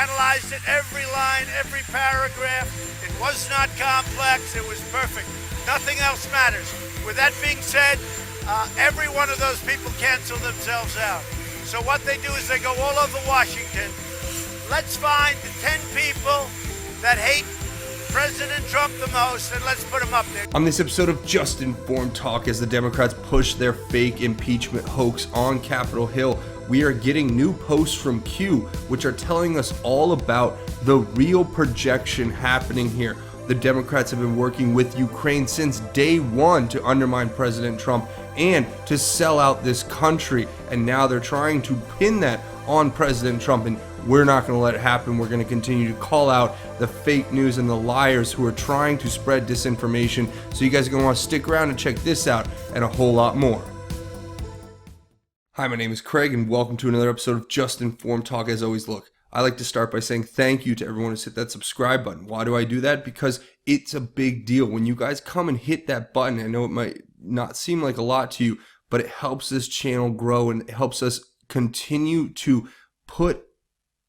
analyzed it, every line, every paragraph. It was not complex. It was perfect. Nothing else matters. With that being said, every one of those people cancel themselves out. So what they do is they go all over Washington. Let's find the 10 people that hate President Trump the most, and let's put them up there. On this episode of Just Informed Talk, as the Democrats push their fake impeachment hoax on Capitol Hill, we are getting new posts from Q, which are telling us all about the real projection happening here. The Democrats have been working with Ukraine since day one to undermine President Trump and to sell out this country, and now they're trying to pin that on President Trump, and we're not going to let it happen. We're going to continue to call out the fake news and the liars who are trying to spread disinformation. So you guys are going to want to stick around and check this out and a whole lot more. Hi, my name is Craig, and welcome to another episode of Just Informed Talk. As always, look, I like to start by saying thank you to everyone who's hit that subscribe button. Why do I do that? Because it's a big deal. When you guys come and hit that button, I know it might not seem like a lot to you, but it helps this channel grow and it helps us continue to put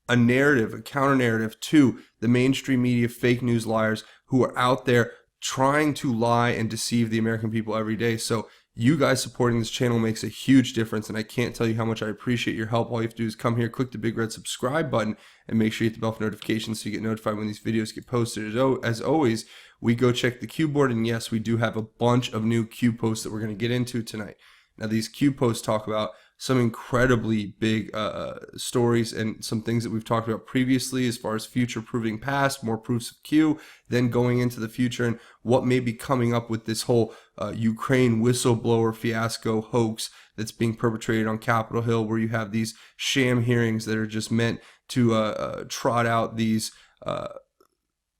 a narrative, a counter narrative to the mainstream media fake news liars who are out there trying to lie and deceive the American people every day. So you guys supporting this channel makes a huge difference, and I can't tell you how much I appreciate your help. All you have to do is come here, click the big red subscribe button, and make sure you hit the bell for notifications so you get notified when these videos get posted. As always, we go check the Q board, and yes, we do have a bunch of new Q posts that we're going to get into tonight. Now, these Q posts talk about some incredibly big stories and some things that we've talked about previously as far as future proving past, more proofs of Q, then going into the future and what may be coming up with this whole Ukraine whistleblower fiasco hoax that's being perpetrated on Capitol Hill, where you have these sham hearings that are just meant to trot out these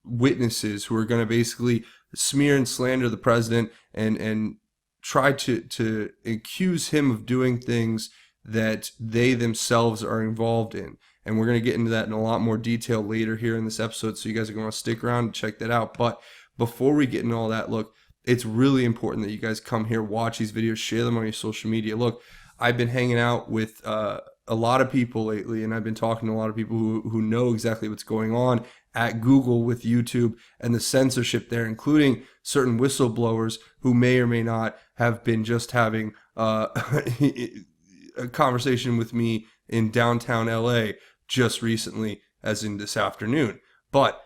witnesses who are going to basically smear and slander the president and try to accuse him of doing things that they themselves are involved in. And we're going to get into that in a lot more detail later here in this episode, so you guys are going to want to stick around and check that out. But before we get into all that, look, it's really important that you guys come here, watch these videos, share them on your social media. Look, I've been hanging out with a lot of people lately, and I've been talking to a lot of people who know exactly what's going on at Google with YouTube and the censorship there, including certain whistleblowers who may or may not have been just having a conversation with me in downtown LA just recently, as in this afternoon. But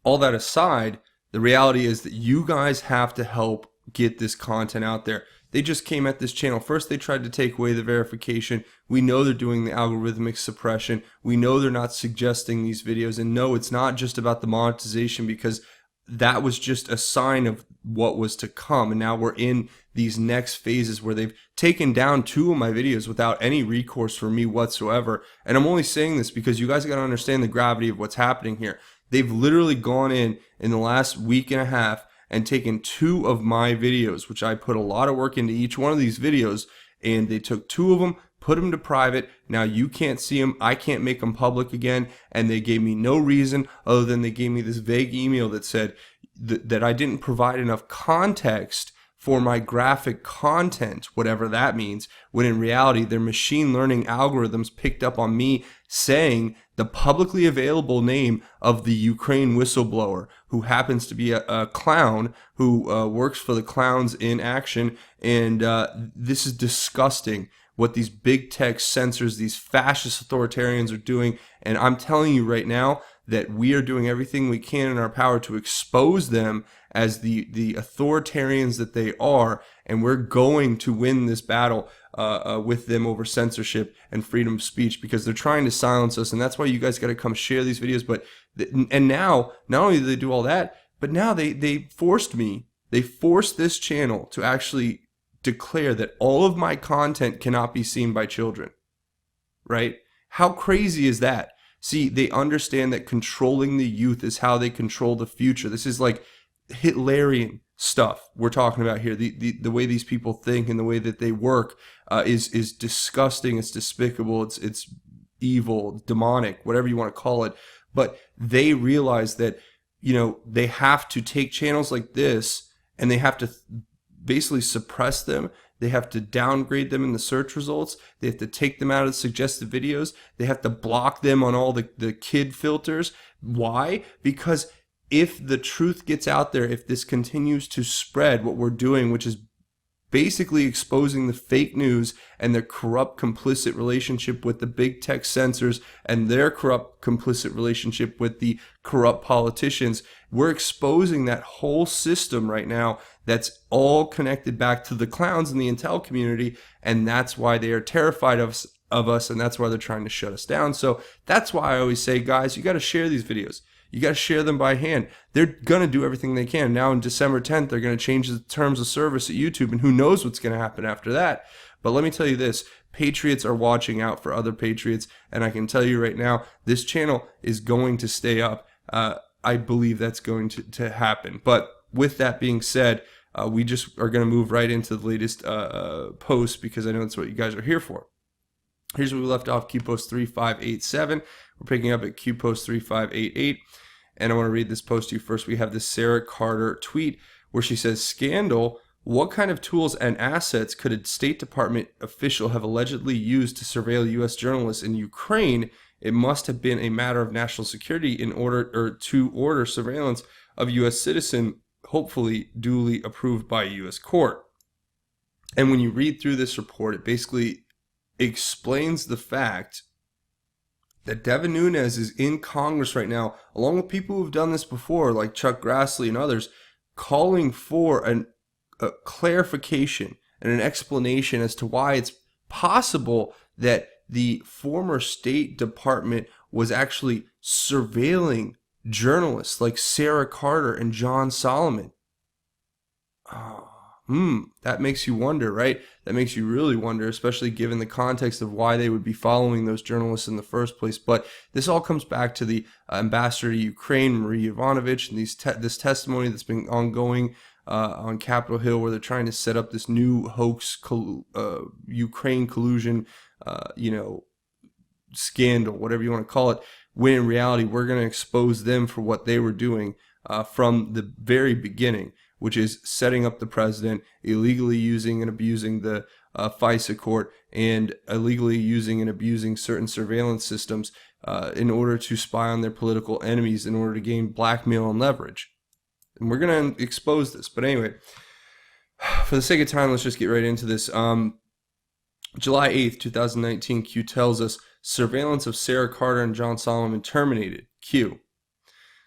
all that aside, the reality is that you guys have to help get this content out there. They just came at this channel. First, they tried to take away the verification. We know they're doing the algorithmic suppression. We know they're not suggesting these videos. And no, it's not just about the monetization, because that was just a sign of what was to come. And now we're in these next phases where they've taken down 2 of my videos without any recourse from me whatsoever. And I'm only saying this because you guys got to understand the gravity of what's happening here. They've literally gone in the last week and a half and taken 2 of my videos, which I put a lot of work into each one of these videos, and they took 2 of them, put them to private. Now you can't see them. I can't make them public again. And they gave me no reason other than they gave me this vague email that said that I didn't provide enough context for my graphic content, whatever that means, when in reality their machine learning algorithms picked up on me saying the publicly available name of the Ukraine whistleblower, who happens to be a clown who works for the Clowns in Action. And this is disgusting what these big tech censors, these fascist authoritarians are doing. And I'm telling you right now that we are doing everything we can in our power to expose them as the authoritarians that they are, and we're going to win this battle with them over censorship and freedom of speech, because they're trying to silence us. And that's why you guys got to come share these videos. But and now, not only do they do all that, but now they forced this channel to actually declare that all of my content cannot be seen by children, right? How crazy is that? See, they understand that controlling the youth is how they control the future. This is like Hitlerian stuff we're talking about here. The way these people think and the way that they work is disgusting. It's despicable. It's evil, demonic, whatever you want to call it. But they realize that, you know, they have to take channels like this and they have to basically suppress them. They have to downgrade them in the search results. They have to take them out of the suggested videos. They have to block them on all the kid filters. Why? Because if the truth gets out there, if this continues to spread, what we're doing, which is basically exposing the fake news and their corrupt complicit relationship with the big tech censors and their corrupt complicit relationship with the corrupt politicians. We're exposing that whole system right now that's all connected back to the clowns in the intel community, and that's why they are terrified of us, and that's why they're trying to shut us down. So that's why I always say, guys, you got to share these videos. You got to share them by hand. They're going to do everything they can. Now, on December 10th, they're going to change the terms of service at YouTube, and who knows what's going to happen after that. But let me tell you this. Patriots are watching out for other patriots, and I can tell you right now, this channel is going to stay up. I believe that's going to happen. But with that being said, we just are going to move right into the latest post, because I know that's what you guys are here for. Here's where we left off, QPost 3587. We're picking up at QPost 3588. And I want to read this post to you first. We have this Sarah Carter tweet where she says, "Scandal, what kind of tools and assets could a State Department official have allegedly used to surveil U.S. journalists in Ukraine? It must have been a matter of national security in order to order surveillance of U.S. citizen, hopefully duly approved by a U.S. court." And when you read through this report, it basically explains the fact that Devin Nunes is in Congress right now, along with people who've done this before, like Chuck Grassley and others, calling for a clarification and an explanation as to why it's possible that the former State Department was actually surveilling journalists like Sarah Carter and John Solomon. That makes you wonder, right? That makes you really wonder, especially given the context of why they would be following those journalists in the first place. But this all comes back to the ambassador to Ukraine, Marie Yovanovitch, and this testimony that's been ongoing on Capitol Hill, where they're trying to set up this new hoax, Ukraine collusion, scandal, whatever you want to call it, when in reality, we're going to expose them for what they were doing from the very beginning, which is setting up the president, illegally using and abusing the FISA court, and illegally using and abusing certain surveillance systems in order to spy on their political enemies, in order to gain blackmail and leverage. And we're going to expose this. But anyway, for the sake of time, let's just get right into this. July 8th, 2019, Q tells us, surveillance of Sarah Carter and John Solomon terminated. Q.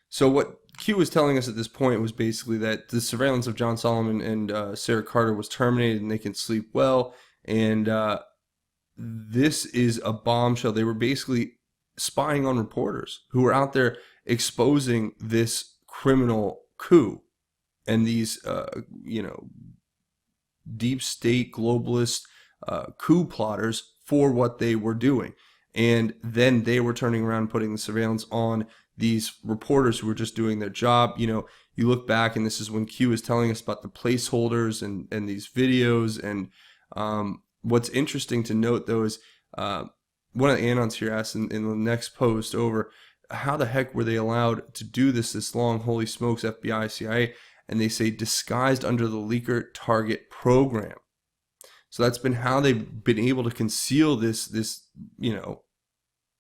So what Q was telling us at this point was basically that the surveillance of John Solomon and Sarah Carter was terminated, and they can sleep well. And this is a bombshell. They were basically spying on reporters who were out there exposing this criminal coup and these, deep state globalist coup plotters for what they were doing. And then they were turning around and putting the surveillance on these reporters who were just doing their job. You look back, and this is when Q is telling us about the placeholders and these videos. And what's interesting to note, though, is one of the Anons here asked in the next post over, how the heck were they allowed to do this long? Holy smokes, FBI, CIA. And they say disguised under the leaker target program. So that's been how they've been able to conceal this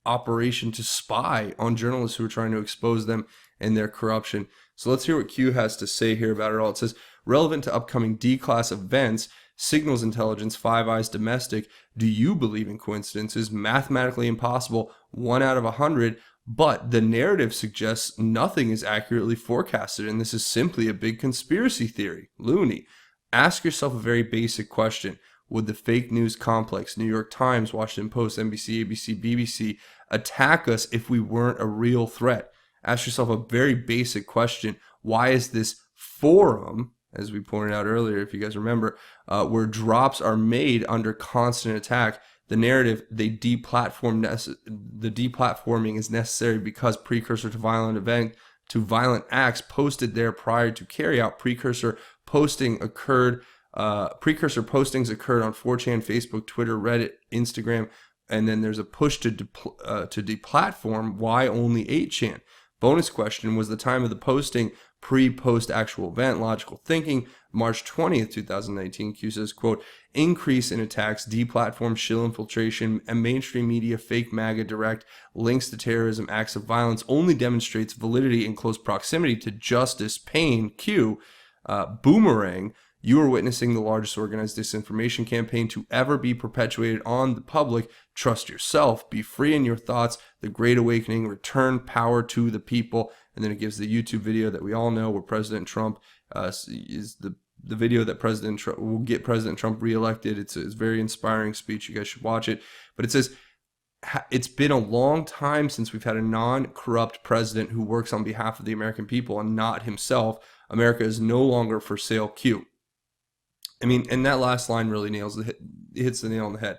operation to spy on journalists who are trying to expose them and their corruption. So let's hear what Q has to say here about it all. It says, relevant to upcoming D-class events, signals intelligence, Five Eyes domestic, do you believe in coincidences? Mathematically impossible, 1 out of 100, but the narrative suggests nothing is accurately forecasted, and this is simply a big conspiracy theory. Looney. Ask yourself a very basic question. Would the fake news complex, New York Times, Washington Post, NBC, ABC, BBC, attack us if we weren't a real threat? Ask yourself a very basic question. Why is this forum, as we pointed out earlier, if you guys remember, where drops are made under constant attack? The narrative, the deplatforming is necessary because precursor to violent acts posted there prior to carry out. Precursor postings occurred on 4chan, Facebook, Twitter, Reddit, Instagram, and then there's a push to deplatform. Why only 8chan? Bonus question: was the time of the posting pre-post actual event? Logical thinking. March 20th, 2019. Q says, quote, increase in attacks, deplatform, shill infiltration, and mainstream media, fake MAGA direct links to terrorism, acts of violence only demonstrates validity in close proximity to justice. Pain. Q. Boomerang. You are witnessing the largest organized disinformation campaign to ever be perpetuated on the public. Trust yourself. Be free in your thoughts. The Great Awakening. Return power to the people. And then it gives the YouTube video that we all know where President Trump is the video that President Trump will get President Trump reelected. It's a very inspiring speech. You guys should watch it. But it says, it's been a long time since we've had a non-corrupt president who works on behalf of the American people and not himself. America is no longer for sale. Q. I mean, and that last line really hits the nail on the head.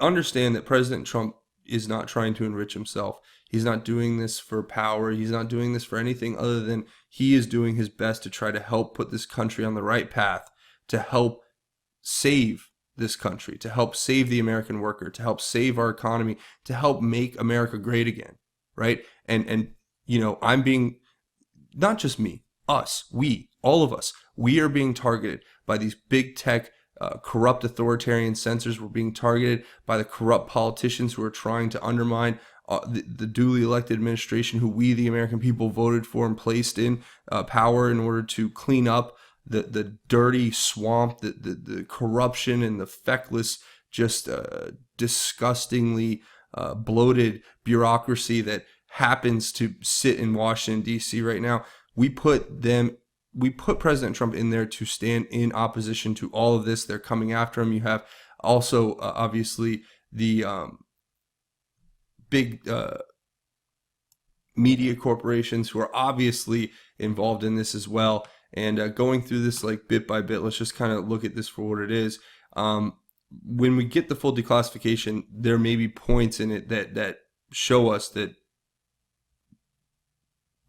Understand that President Trump is not trying to enrich himself. He's not doing this for power. He's not doing this for anything other than he is doing his best to try to help put this country on the right path, to help save this country, to help save the American worker, to help save our economy, to help make America great again, right? And you know, I'm being, not just me, us, we, all of us, we are being targeted by these big tech, corrupt authoritarian censors. We're being targeted by the corrupt politicians who are trying to undermine the duly elected administration who we, the American people, voted for and placed in power in order to clean up the dirty swamp, the corruption and the feckless, just disgustingly bloated bureaucracy that happens to sit in Washington, D.C. right now. We put President Trump in there to stand in opposition to all of this. They're coming after him. You have also, obviously, the big media corporations who are obviously involved in this as well. And going through this like bit by bit, let's just kind of look at this for what it is. When we get the full declassification, there may be points in it that show us that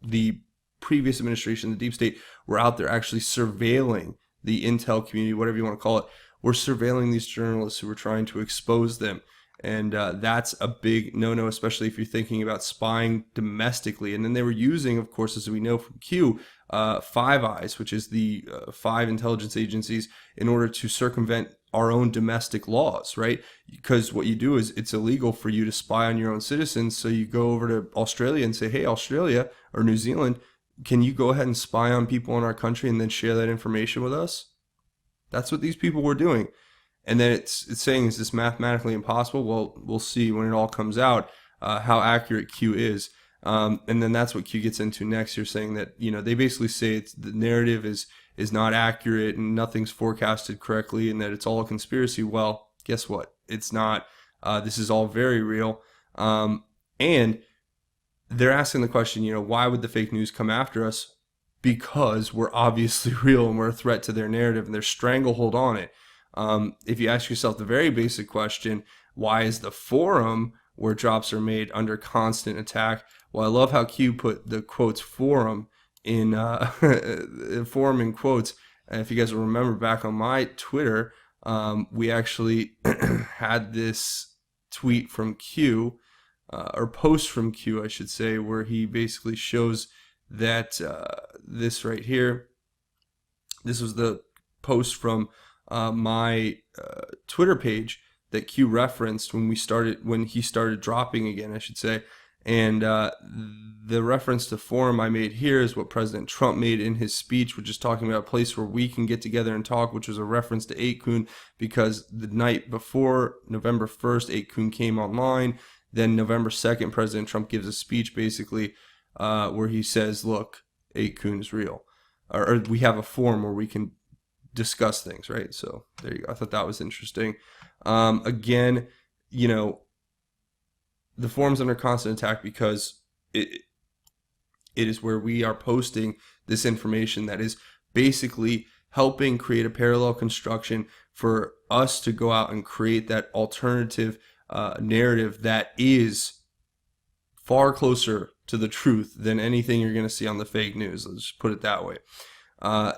the previous administration, the deep state, were out there actually surveilling the intel community, whatever you want to call it. We're surveilling these journalists who were trying to expose them. And that's a big no-no, especially if you're thinking about spying domestically. And then they were using, of course, as we know from Q, Five Eyes, which is the 5 intelligence agencies, in order to circumvent our own domestic laws, right? Because what you do is it's illegal for you to spy on your own citizens. So you go over to Australia and say, hey, Australia or New Zealand, can you go ahead and spy on people in our country and then share that information with us? That's what these people were doing. And then it's saying, is this mathematically impossible? Well, we'll see when it all comes out how accurate Q is. And then that's what Q gets into next. You're saying that, you know, they basically say the narrative is not accurate and nothing's forecasted correctly and that it's all a conspiracy. Well, guess what? It's not. This is all very real. And they're asking the question, you know, why would the fake news come after us? Because we're obviously real and we're a threat to their narrative and their stranglehold on it. If you ask yourself the very basic question, why is the forum where drops are made under constant attack? Well, I love how Q put the quotes forum in forum in quotes. And if you guys will remember back on my Twitter, we actually had this tweet from Q, or post from Q, I should say, where he basically shows that this right here, this was the post from my Twitter page that Q referenced when he started dropping again, I should say. And the reference to forum I made here is what President Trump made in his speech, which is talking about a place where we can get together and talk, which was a reference to 8kun, because the night before November 1st, 8kun came online. Then November 2nd, President Trump gives a speech basically where he says, look, 8kun is real. Or we have a forum where we can discuss things, right? So there you go. I thought that was interesting. Again, you know, the forum's under constant attack because it is where we are posting this information that is basically helping create a parallel construction for us to go out and create that alternative narrative that is far closer to the truth than anything you're going to see on the fake news. Let's just put it that way.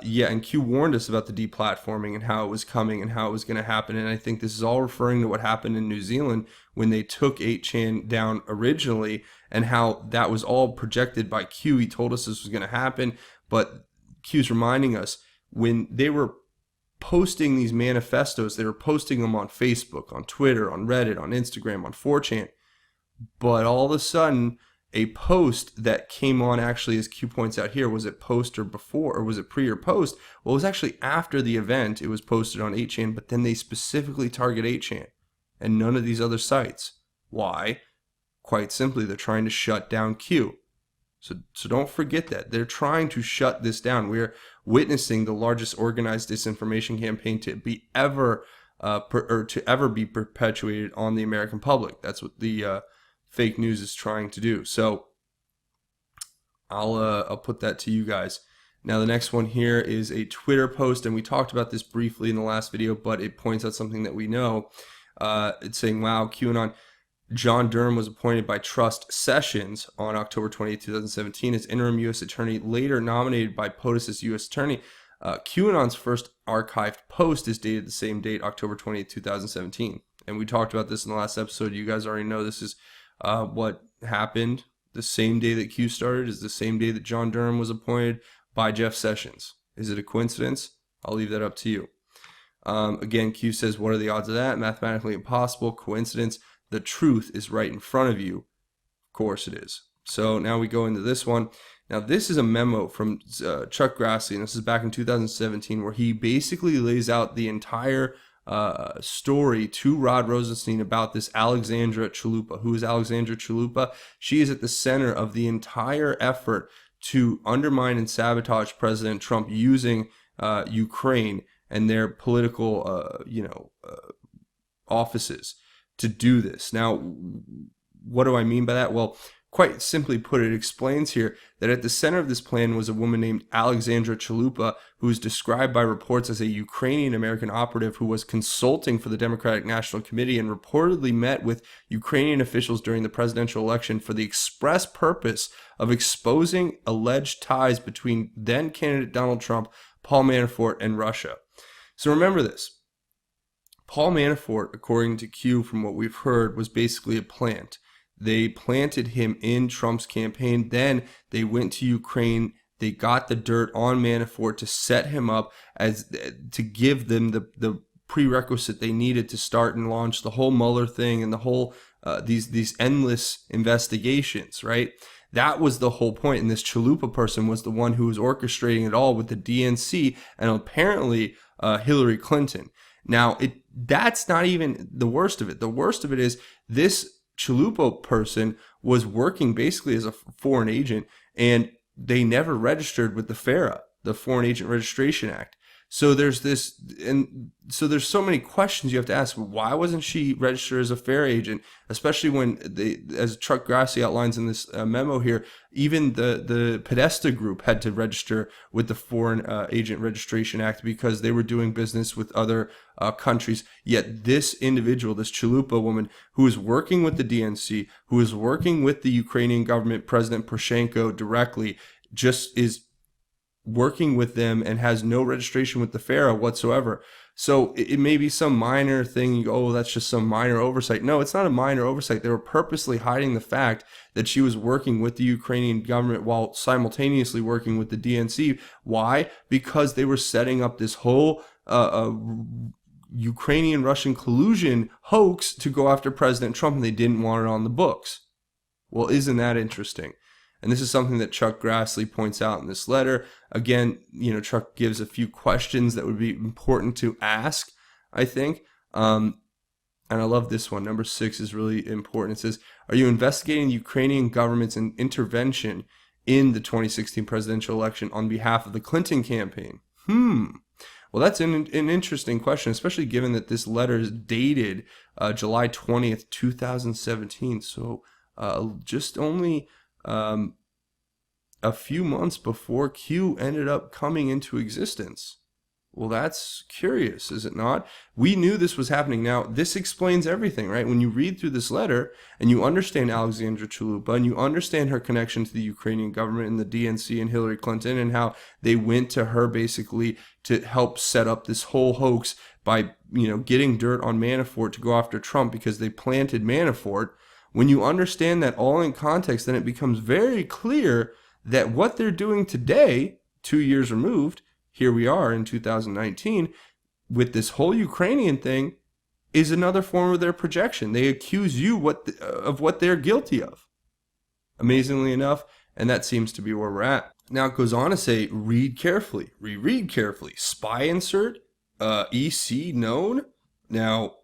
Yeah, and Q warned us about the deplatforming and how it was coming and how it was going to happen. And I think this is all referring to what happened in New Zealand when they took 8chan down originally, and how that was all projected by Q. He told us this was going to happen, but Q's reminding us when they were posting these manifestos, they were posting them on Facebook, on Twitter, on Reddit, on Instagram, on 4chan. But all of a sudden, a post that came on, actually, as Q points out here, was it post or before, or was it pre or post? Well, it was actually after the event. It was posted on 8chan, but then they specifically target 8chan and none of these other sites. Why? Quite simply, they're trying to shut down Q. So don't forget that. They're trying to shut this down. We're witnessing the largest organized disinformation campaign to be ever be perpetuated on the American public. That's what the fake news is trying to do. So I'll put that to you guys. Now the next one here is a Twitter post, and we talked about this briefly in the last video, but it points out something that we know. It's saying, wow, QAnon. John Durham was appointed by Trust Sessions on October 28, 2017 as interim U.S. attorney, later nominated by POTUS as U.S. attorney. QAnon's first archived post is dated the same date, October 28, 2017. And we talked about this in the last episode. You guys already know this is what happened. The same day that Q started is the same day that John Durham was appointed by Jeff Sessions. Is it a coincidence? I'll leave that up to you. Again, Q says, what are the odds of that? Mathematically impossible. Coincidence. The truth is right in front of you. Of course it is. So now we go into this one. Now this is a memo from Chuck Grassley, and this is back in 2017, where he basically lays out the entire story to Rod Rosenstein about this Alexandra Chalupa. Who is Alexandra Chalupa? She is at the center of the entire effort to undermine and sabotage President Trump using Ukraine and their political, offices to do this. Now, what do I mean by that? Well, quite simply put, it explains here that at the center of this plan was a woman named Alexandra Chalupa, who is described by reports as a Ukrainian-American operative who was consulting for the Democratic National Committee and reportedly met with Ukrainian officials during the presidential election for the express purpose of exposing alleged ties between then-candidate Donald Trump, Paul Manafort, and Russia. So remember this. Paul Manafort, according to Q, from what we've heard, was basically a plant. They planted him in Trump's campaign. Then they went to Ukraine. They got the dirt on Manafort to set him up as to give them the prerequisite they needed to start and launch the whole Mueller thing and the whole these endless investigations, right? That was the whole point. And this Chalupa person was the one who was orchestrating it all with the DNC and apparently Hillary Clinton. Now, that's not even the worst of it. The worst of it is this Chalupa person was working basically as a foreign agent, and they never registered with the FARA, the Foreign Agent Registration Act. So there's this, and so there's so many questions you have to ask. Why wasn't she registered as a FARA agent? Especially when they, as Chuck Grassley outlines in this memo here, even the Podesta group had to register with the Foreign Agent Registration Act because they were doing business with other countries. Yet this individual, this Chalupa woman, who is working with the DNC, who is working with the Ukrainian government, President Poroshenko directly, just is working with them and has no registration with the FARA whatsoever. So it may be some minor thing. You go, oh, that's just some minor oversight. No, it's not a minor oversight. They were purposely hiding the fact that she was working with the Ukrainian government while simultaneously working with the DNC. Why? Because they were setting up this whole Ukrainian-Russian collusion hoax to go after President Trump, and they didn't want it on the books. Well, isn't that interesting? And this is something that Chuck Grassley points out in this letter. Again, Chuck gives a few questions that would be important to ask, I think. And I love this one. Number 6 is really important. It says, are you investigating the Ukrainian government's intervention in the 2016 presidential election on behalf of the Clinton campaign? Well, that's an interesting question, especially given that this letter is dated July 20th, 2017. So just only a few months before Q ended up coming into existence. Well, that's curious, is it not? We knew this was happening. Now, this explains everything, right? When you read through this letter and you understand Alexandra Chalupa and you understand her connection to the Ukrainian government and the DNC and Hillary Clinton and how they went to her basically to help set up this whole hoax by, getting dirt on Manafort to go after Trump because they planted Manafort. When you understand that all in context, then it becomes very clear that what they're doing today, 2 years removed, here we are in 2019, with this whole Ukrainian thing, is another form of their projection. They accuse you of what they're guilty of. Amazingly enough, and that seems to be where we're at. Now it goes on to say, read carefully, reread carefully. Spy insert, EC known. Now,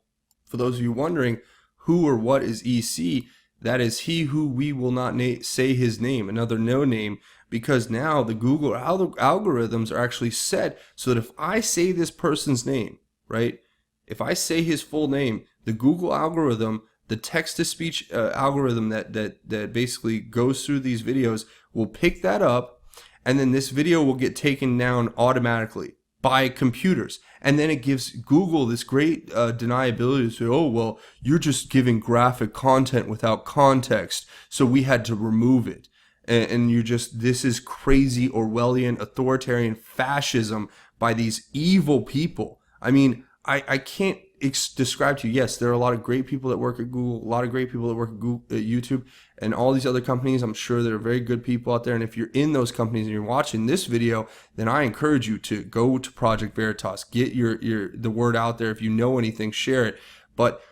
for those of you wondering, who or what is EC? That is he who we will not say his name, another no name, because now the Google algorithms are actually set so that if I say this person's name, right? If I say his full name, the Google algorithm, the text-to-speech algorithm that basically goes through these videos will pick that up, and then this video will get taken down automatically by computers. And then it gives Google this great deniability to say, oh, well, you're just giving graphic content without context, so we had to remove it. And this is crazy Orwellian authoritarian fascism by these evil people. I mean, I can't describe to you, yes, there are a lot of great people that work at Google, a lot of great people that work at YouTube, and all these other companies. I'm sure there are very good people out there. And if you're in those companies and you're watching this video, then I encourage you to go to Project Veritas, get the word out there. If you know anything, share it. But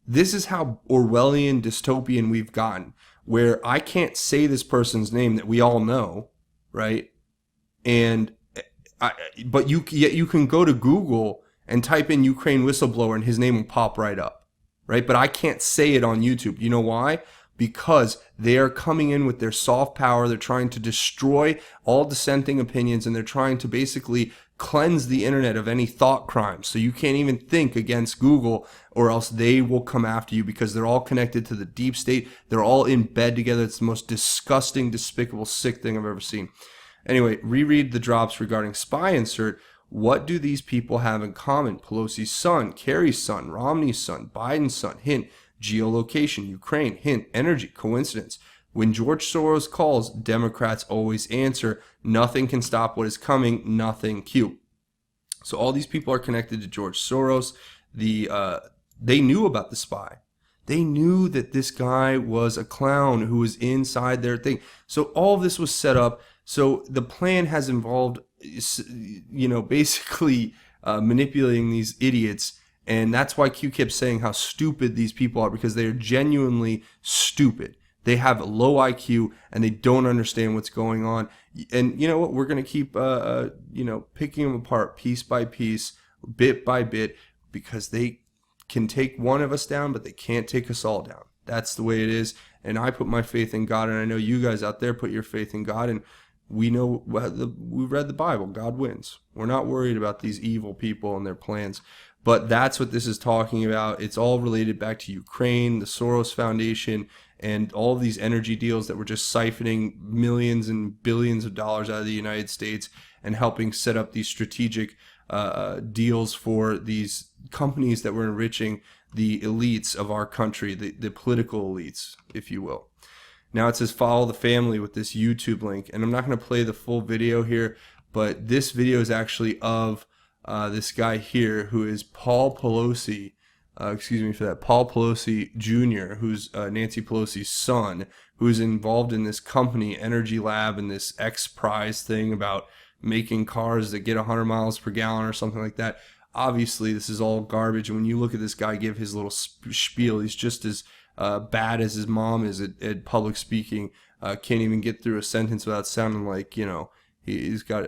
this is how Orwellian dystopian we've gotten, where I can't say this person's name that we all know, right? But you can go to Google and type in Ukraine whistleblower and his name will pop right up, right? But I can't say it on YouTube. You know why? Because they are coming in with their soft power. They're trying to destroy all dissenting opinions, and they're trying to basically cleanse the internet of any thought crimes. So you can't even think against Google, or else they will come after you, because they're all connected to the deep state. They're all in bed together. It's the most disgusting, despicable, sick thing I've ever seen. Anyway, reread the drops regarding spy insert. What do these people have in common? Pelosi's son, Kerry's son, Romney's son, Biden's son. Hint, geolocation, Ukraine. Hint, energy, coincidence. When George Soros calls, Democrats always answer. Nothing can stop what is coming. Nothing. Q. So all these people are connected to George Soros. They knew about the spy. They knew that this guy was a clown who was inside their thing. So all of this was set up. So the plan has involved, basically manipulating these idiots. And that's why Q kept saying how stupid these people are, because they are genuinely stupid. They have low IQ and they don't understand what's going on. And you know what? We're going to keep, picking them apart piece by piece, bit by bit, because they can take one of us down, but they can't take us all down. That's the way it is. And I put my faith in God, and I know you guys out there put your faith in God. And we know, we read the Bible. God wins. We're not worried about these evil people and their plans. But that's what this is talking about. It's all related back to Ukraine, the Soros Foundation, and all of these energy deals that were just siphoning millions and billions of dollars out of the United States and helping set up these strategic deals for these companies that were enriching the elites of our country, the political elites, if you will. Now it says follow the family with this YouTube link. And I'm not going to play the full video here, but this video is actually of this guy here, who is Paul Pelosi. Excuse me for that. Paul Pelosi Jr., who's Nancy Pelosi's son, who's involved in this company, Energy Lab, and this X Prize thing about making cars that get 100 miles per gallon or something like that. Obviously, this is all garbage. And when you look at this guy give his little spiel, he's just as bad as his mom is at public speaking. Can't even get through a sentence without sounding like, he's got,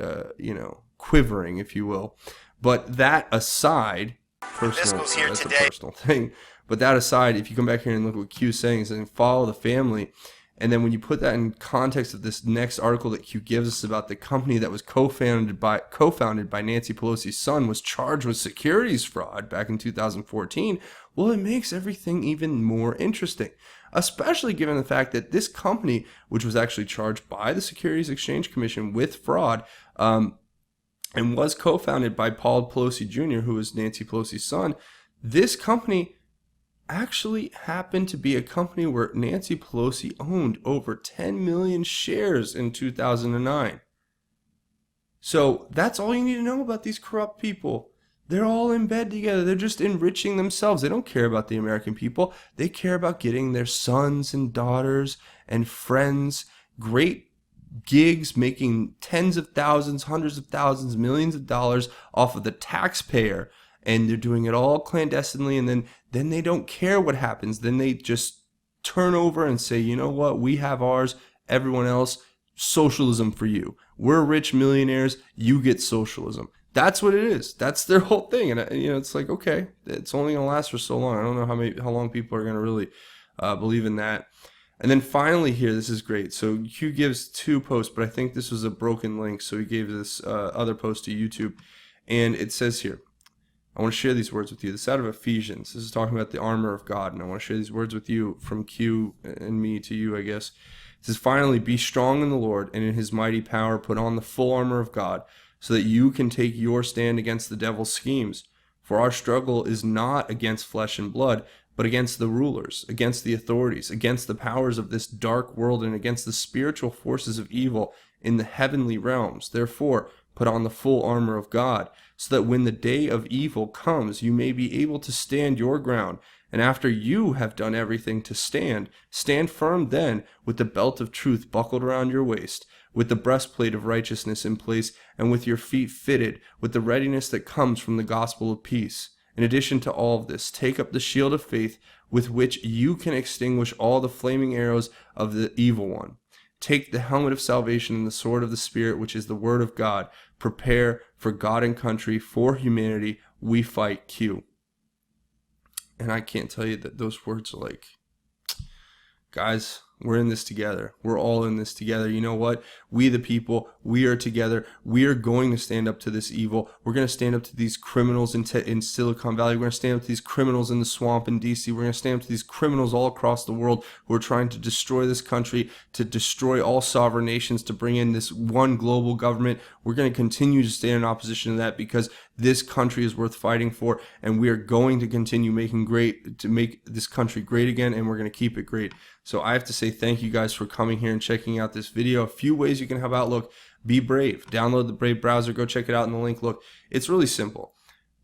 quivering, if you will. But that aside, personal, that's a personal thing. But that aside, if you come back here and look what Q's saying, is follow the family. And then when you put that in context of this next article that Q gives us about the company that was co-founded by Nancy Pelosi's son was charged with securities fraud back in 2014, well, it makes everything even more interesting, especially given the fact that this company, which was actually charged by the Securities Exchange Commission with fraud, and was co-founded by Paul Pelosi Jr., who was Nancy Pelosi's son. This company actually happened to be a company where Nancy Pelosi owned over 10 million shares in 2009. So that's all you need to know about these corrupt people. They're all in bed together. They're just enriching themselves. They don't care about the American people. They care about getting their sons and daughters and friends great gigs, making tens of thousands, hundreds of thousands, millions of dollars off of the taxpayer. And they're doing it all clandestinely. And then they don't care what happens. Then they just turn over and say, you know what? We have ours. Everyone else, socialism for you. We're rich millionaires. You get socialism. That's what it is. That's their whole thing. And it's like, okay, it's only going to last for so long. I don't know how long people are going to really believe in that. And then finally here, this is great. So Q gives 2 posts, but I think this was a broken link. So he gave this other post to YouTube. And it says here, I want to share these words with you. This is out of Ephesians. This is talking about the armor of God. And I want to share these words with you from Q and me to you, I guess. It says, finally, be strong in the Lord and in his mighty power. Put on the full armor of God so that you can take your stand against the devil's schemes. For our struggle is not against flesh and blood, but against the rulers, against the authorities, against the powers of this dark world, and against the spiritual forces of evil in the heavenly realms. Therefore, put on the full armor of God, so that when the day of evil comes, you may be able to stand your ground. And after you have done everything to stand, stand firm then, with the belt of truth buckled around your waist, with the breastplate of righteousness in place, and with your feet fitted with the readiness that comes from the gospel of peace. In addition to all of this, take up the shield of faith with which you can extinguish all the flaming arrows of the evil one. Take the helmet of salvation and the sword of the Spirit, which is the word of God. Prepare for God and country, for humanity. We fight Q. And I can't tell you that those words are like, guys, we're in this together. We're all in this together. You know what? We the people, we are together. We are going to stand up to this evil. We're going to stand up to these criminals in Silicon Valley. We're going to stand up to these criminals in the swamp in DC. We're going to stand up to these criminals all across the world who are trying to destroy this country, to destroy all sovereign nations, to bring in this one global government. We're going to continue to stand in opposition to that because this country is worth fighting for, and we are going to continue to make this country great again, and we're going to keep it great. So I have to say thank you guys for coming here and checking out this video. A few ways you can help out. Look, be brave. Download the Brave browser. Go check it out in the link. Look, it's really simple.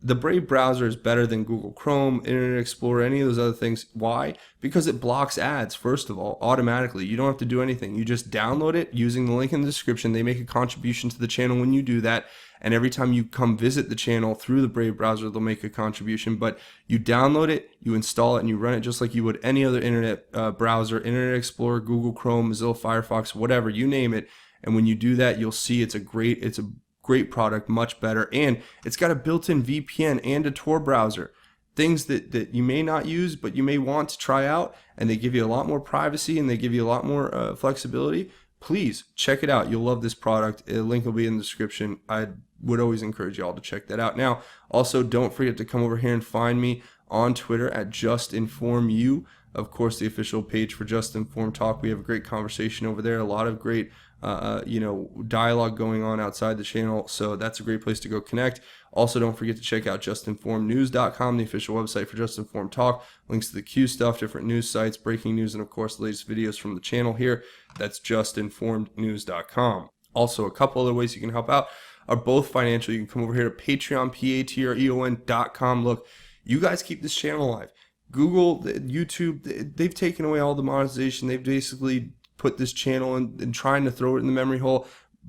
The Brave browser is better than Google Chrome, Internet Explorer, any of those other things. Why? Because it blocks ads, first of all, automatically. You don't have to do anything. You just download it using the link in the description. They make a contribution to the channel when you do that. And every time you come visit the channel through the Brave browser, they'll make a contribution. But you download it, you install it, and you run it just like you would any other internet browser, Internet Explorer, Google Chrome, Mozilla Firefox, whatever, you name it. And when you do that, you'll see it's a great product, much better. And it's got a built-in VPN and a Tor browser. Things that you may not use, but you may want to try out. And they give you a lot more privacy and they give you a lot more flexibility. Please check it out. You'll love this product. The link will be in the description. I would always encourage you all to check that out. Now, also, don't forget to come over here and find me on Twitter at JustInformU. Of course, the official page for Just Informed Talk. We have a great conversation over there. A lot of great dialogue going on outside the channel. So that's a great place to go connect. Also, don't forget to check out JustinformedNews.com, the official website for Just Informed Talk. Links to the Q stuff, different news sites, breaking news, and of course, the latest videos from the channel here. That's JustinformedNews.com. Also, a couple other ways you can help out are both financial. You can come over here to Patreon, Patreon.com. Look, you guys keep this channel alive. Google, YouTube, they've taken away all the monetization. They've basically put this channel and trying to throw it in the memory hole.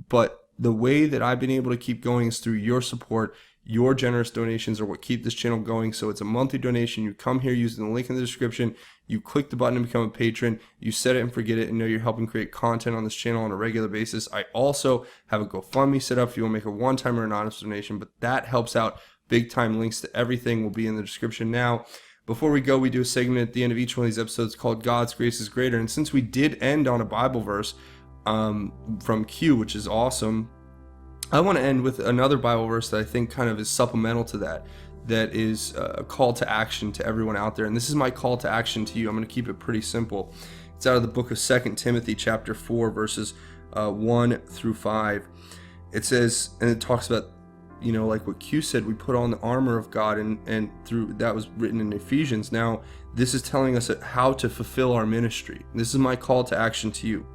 But the way that I've been able to keep going is through your support. Your generous donations are what keep this channel going. So it's a monthly donation. You come here using the link in the description. You click the button to become a patron. You set it and forget it and know you're helping create content on this channel on a regular basis. I also have a GoFundMe set up if you want to make a one-time or anonymous donation, but that helps out big time. Links to everything will be in the description. Now, before we go, we do a segment at the end of each one of these episodes called God's Grace is Greater. And since we did end on a Bible verse from Q, which is awesome, I want to end with another Bible verse that I think kind of is supplemental to that. That is a call to action to everyone out there. And this is my call to action to you. I'm going to keep it pretty simple. It's out of the book of 2 Timothy chapter 4, verses 1 through 5. It says, and it talks about like what Q said, we put on the armor of God, and through that was written in Ephesians. Now, this is telling us how to fulfill our ministry. This is my call to action to you.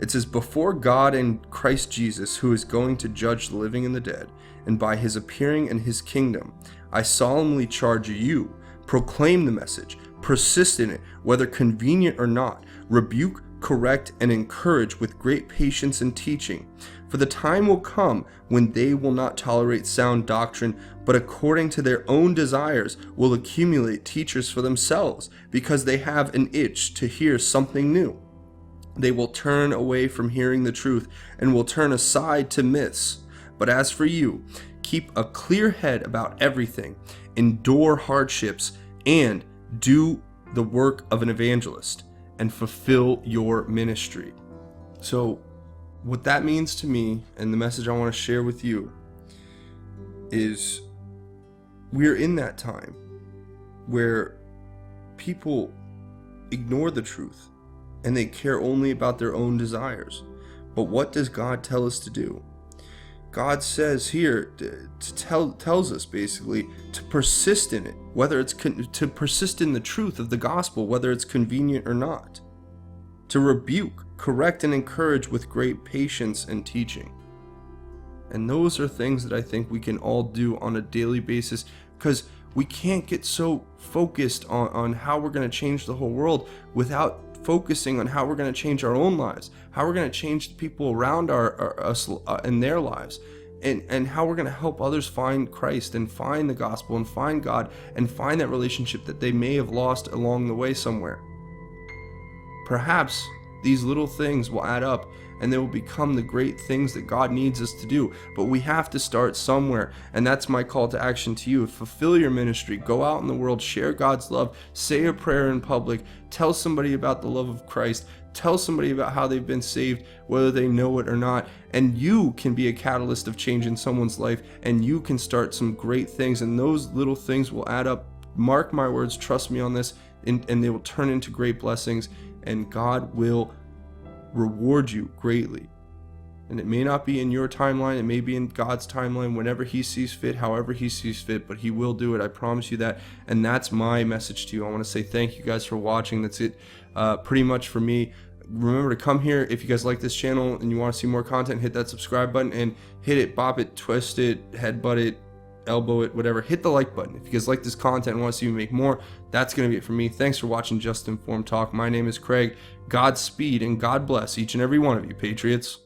It says, before God and Christ Jesus, who is going to judge the living and the dead, and by his appearing in his kingdom, I solemnly charge you, proclaim the message, persist in it, whether convenient or not, rebuke, correct, and encourage with great patience and teaching. For the time will come when they will not tolerate sound doctrine, but according to their own desires will accumulate teachers for themselves, because they have an itch to hear something new. They will turn away from hearing the truth and will turn aside to myths. But as for you, keep a clear head about everything, endure hardships, and do the work of an evangelist, and fulfill your ministry. So what that means to me, and the message I want to share with you, is we're in that time where people ignore the truth and they care only about their own desires. But what does God tell us to do? God says here, tells us basically to persist in it, whether it's to persist in the truth of the gospel, whether it's convenient or not, to rebuke, correct, and encourage with great patience and teaching. And those are things that I think we can all do on a daily basis, because we can't get so focused on how we're going to change the whole world without focusing on how we're going to change our own lives, how we're going to change the people around us in their lives, and how we're going to help others find Christ and find the gospel and find God and find that relationship that they may have lost along the way somewhere. Perhaps these little things will add up and they will become the great things that God needs us to do. But we have to start somewhere, and that's my call to action to you. Fulfill your ministry. Go out in the world, share God's love, say a prayer in public, tell somebody about the love of Christ, tell somebody about how they've been saved, whether they know it or not, and you can be a catalyst of change in someone's life, and you can start some great things, and those little things will add up. Mark my words, trust me on this, and they will turn into great blessings, and God will reward you greatly. And it may not be in your timeline, it may be in God's timeline, whenever he sees fit, however he sees fit, but he will do it, I promise you that. And that's my message to you. I want to say thank you guys for watching. That's it pretty much for me. Remember to come here if you guys like this channel and you want to see more content. Hit that subscribe button and hit it, bop it, twist it, headbutt it, elbow it, whatever. Hit the like button if you guys like this content and want to see me make more. That's going to be it for me. Thanks for watching Just Informed Talk. My name is Craig. Godspeed and God bless each and every one of you, Patriots.